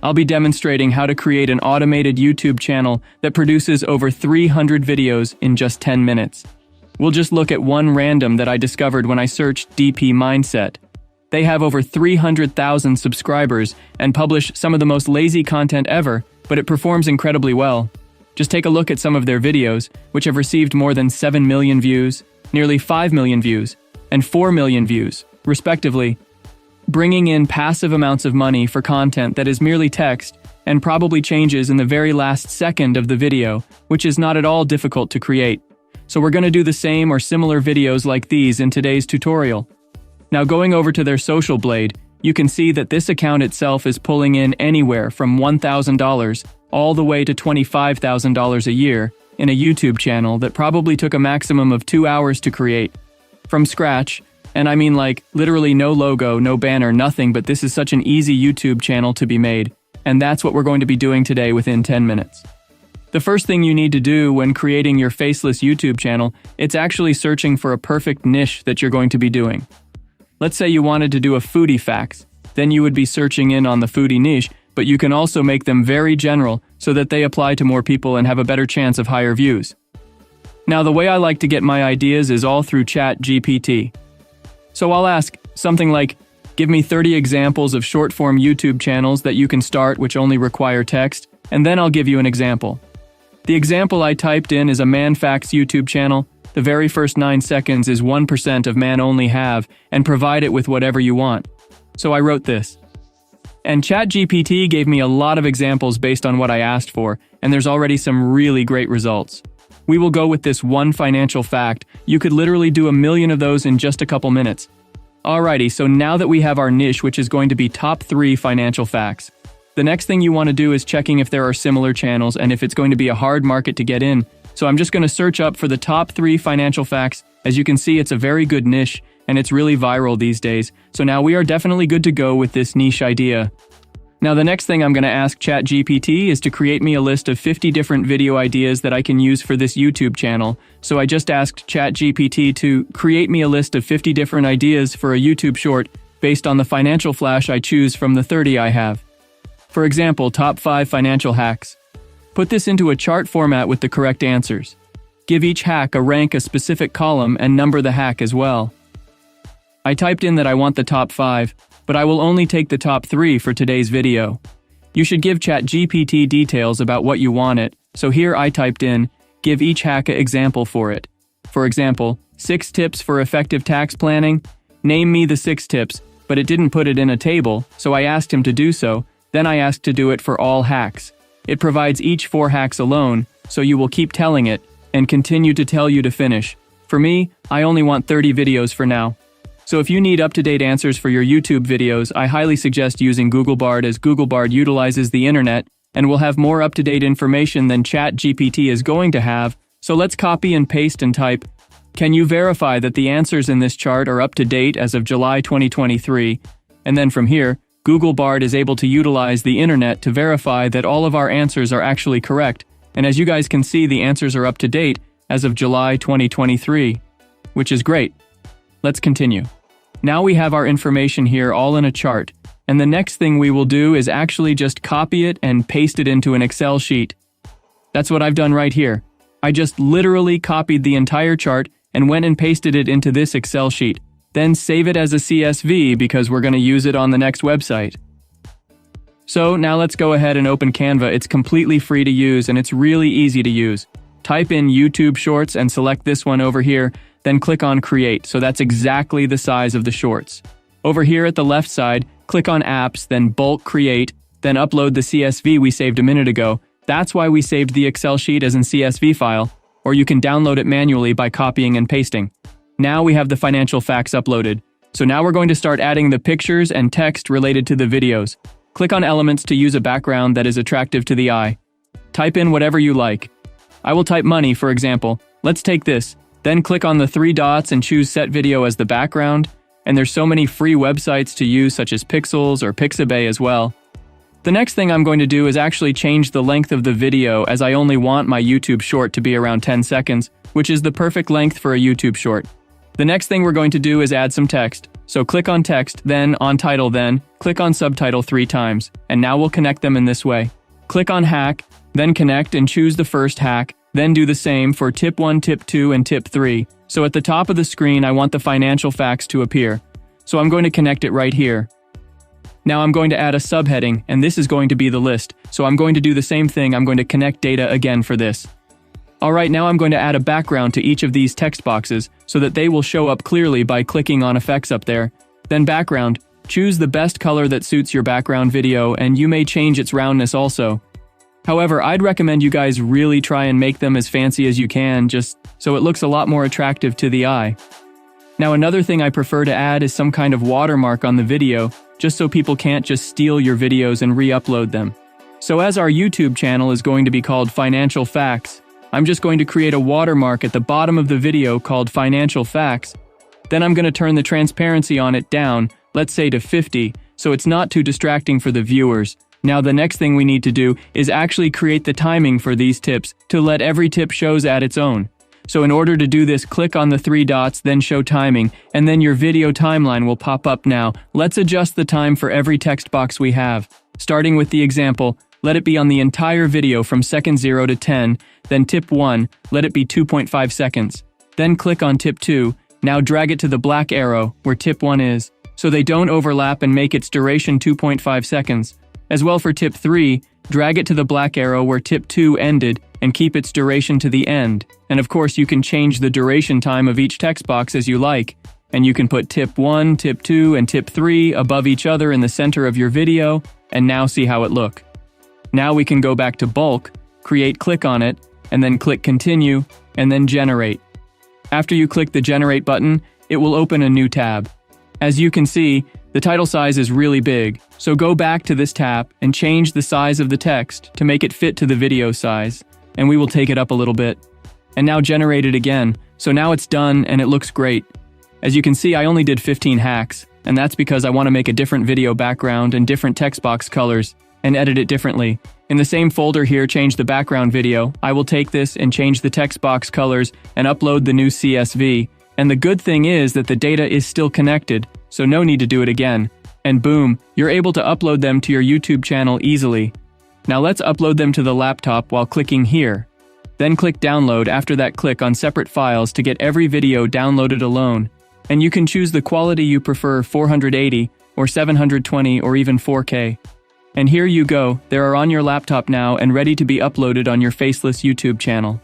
I'll be demonstrating how to create an automated YouTube channel that produces over 300 videos in just 10 minutes. We'll just look at one random that I discovered when I searched DP Mindset. They have over 300,000 subscribers and publish some of the most lazy content ever, but it performs incredibly well. Just take a look at some of their videos, which have received more than 7 million views, nearly 5 million views, and 4 million views, respectively, bringing in passive amounts of money for content that is merely text and probably changes in the very last second of the video, which is not at all difficult to create. So we're going to do the same or similar videos like these in today's tutorial. Now going over to their social blade, you can see that this account itself is pulling in anywhere from $1,000 all the way to $25,000 a year in a YouTube channel that probably took a maximum of 2 hours to create. From scratch, and I mean like literally no logo, no banner, nothing, but this is such an easy YouTube channel to be made, and that's what we're going to be doing today within 10 minutes. The first thing you need to do when creating your faceless YouTube channel, it's actually searching for a perfect niche that you're going to be doing. Let's say you wanted to do a foodie facts, then you would be searching in on the foodie niche, but you can also make them very general so that they apply to more people and have a better chance of higher views. Now the way I like to get my ideas is all through ChatGPT. So I'll ask something like, give me 30 examples of short-form YouTube channels that you can start which only require text, and then I'll give you an example. The example I typed in is a Man Facts YouTube channel. The very first 9 seconds is 1% of man only have, and provide it with whatever you want. So I wrote this. And ChatGPT gave me a lot of examples based on what I asked for, and there's already some really great results. We will go with this one financial fact. You could literally do 1 million of those in just a couple minutes. Alrighty, so now that we have our niche, which is going to be top 3 financial facts, the next thing you want to do is checking if there are similar channels and if it's going to be a hard market to get in. So I'm just going to search up for the top 3 financial facts. As you can see, it's a very good niche and it's really viral these days. So now we are definitely good to go with this niche idea. Now the next thing I'm going to ask ChatGPT is to create me a list of 50 different video ideas that I can use for this YouTube channel. So I just asked ChatGPT to create me a list of 50 different ideas for a YouTube short based on the financial flash I choose from the 30 I have. For example, top 5 financial hacks. Put this into a chart format with the correct answers. Give each hack a rank, a specific column, and number the hack as well. I typed in that I want the top 5, but I will only take the top 3 for today's video. You should give ChatGPT details about what you want it, so here I typed in, give each hack an example for it. For example, 6 tips for effective tax planning. Name me the 6 tips, but it didn't put it in a table, so I asked him to do so, then I asked to do it for all hacks. It provides each 4 hacks alone, so you will keep telling it, and continue to tell you to finish. For me, I only want 30 videos for now. So if you need up-to-date answers for your YouTube videos, I highly suggest using Google Bard, as Google Bard utilizes the internet and will have more up-to-date information than ChatGPT is going to have. So let's copy and paste and type, can you verify that the answers in this chart are up to date as of July 2023? And then from here, Google Bard is able to utilize the internet to verify that all of our answers are actually correct. And as you guys can see, the answers are up to date as of July 2023, which is great. Let's continue. Now we have our information here all in a chart, and the next thing we will do is actually just copy it and paste it into an Excel sheet. That's what I've done right here. I just literally copied the entire chart and went and pasted it into this Excel sheet. Then save it as a CSV because we're going to use it on the next website. So now let's go ahead and open Canva. It's completely free to use and it's really easy to use. Type in YouTube Shorts and select this one over here, then click on Create. So that's exactly the size of the shorts. Over here at the left side, click on Apps, then Bulk Create, then upload the CSV we saved a minute ago. That's why we saved the Excel sheet as an CSV file, or you can download it manually by copying and pasting. Now we have the financial facts uploaded. So now we're going to start adding the pictures and text related to the videos. Click on Elements to use a background that is attractive to the eye. Type in whatever you like. I will type money, for example. Let's take this. Then click on the 3 dots and choose Set Video as the background. And there's so many free websites to use such as Pixels or Pixabay as well. The next thing I'm going to do is actually change the length of the video, as I only want my YouTube short to be around 10 seconds, which is the perfect length for a YouTube short. The next thing we're going to do is add some text. So click on text, then on title, then click on subtitle 3 times, and now we'll connect them in this way. Click on hack, then connect and choose the first hack, then do the same for tip 1, tip 2, and tip 3. So at the top of the screen, I want the financial facts to appear. So I'm going to connect it right here. Now I'm going to add a subheading, and this is going to be the list. So I'm going to do the same thing. I'm going to connect data again for this. Alright, now I'm going to add a background to each of these text boxes so that they will show up clearly by clicking on effects up there. Then background, choose the best color that suits your background video, and you may change its roundness also. However, I'd recommend you guys really try and make them as fancy as you can, just so it looks a lot more attractive to the eye. Now another thing I prefer to add is some kind of watermark on the video, just so people can't just steal your videos and re-upload them. So as our YouTube channel is going to be called Financial Facts, I'm just going to create a watermark at the bottom of the video called Financial Facts. Then I'm going to turn the transparency on it down, let's say to 50, so it's not too distracting for the viewers. Now the next thing we need to do is actually create the timing for these tips to let every tip shows at its own. So in order to do this, click on the 3 dots, then show timing, and then your video timeline will pop up now. Let's adjust the time for every text box we have. Starting with the example, let it be on the entire video from second 0 to 10, then tip 1, let it be 2.5 seconds. Then click on tip 2, now drag it to the black arrow where tip 1 is, so they don't overlap and make its duration 2.5 seconds. As well for tip 3, drag it to the black arrow where tip 2 ended and keep its duration to the end. And of course you can change the duration time of each text box as you like. And you can put tip 1, tip 2, and tip 3 above each other in the center of your video, and now see how it look. Now we can go back to bulk, create, click on it, and then click continue, and then generate. After you click the generate button, it will open a new tab. As you can see, the title size is really big, so go back to this tab and change the size of the text to make it fit to the video size, and we will take it up a little bit. And now generate it again, so now it's done and it looks great. As you can see, I only did 15 hacks, and that's because I want to make a different video background and different text box colors, and edit it differently. In the same folder here, change the background video. I will take this and change the text box colors and upload the new CSV. And the good thing is that the data is still connected, so no need to do it again. And boom, you're able to upload them to your YouTube channel easily. Now let's upload them to the laptop while clicking here. Then click download. After that, click on separate files to get every video downloaded alone. And you can choose the quality you prefer, 480 or 720 or even 4K. And here you go, they are on your laptop now and ready to be uploaded on your faceless YouTube channel.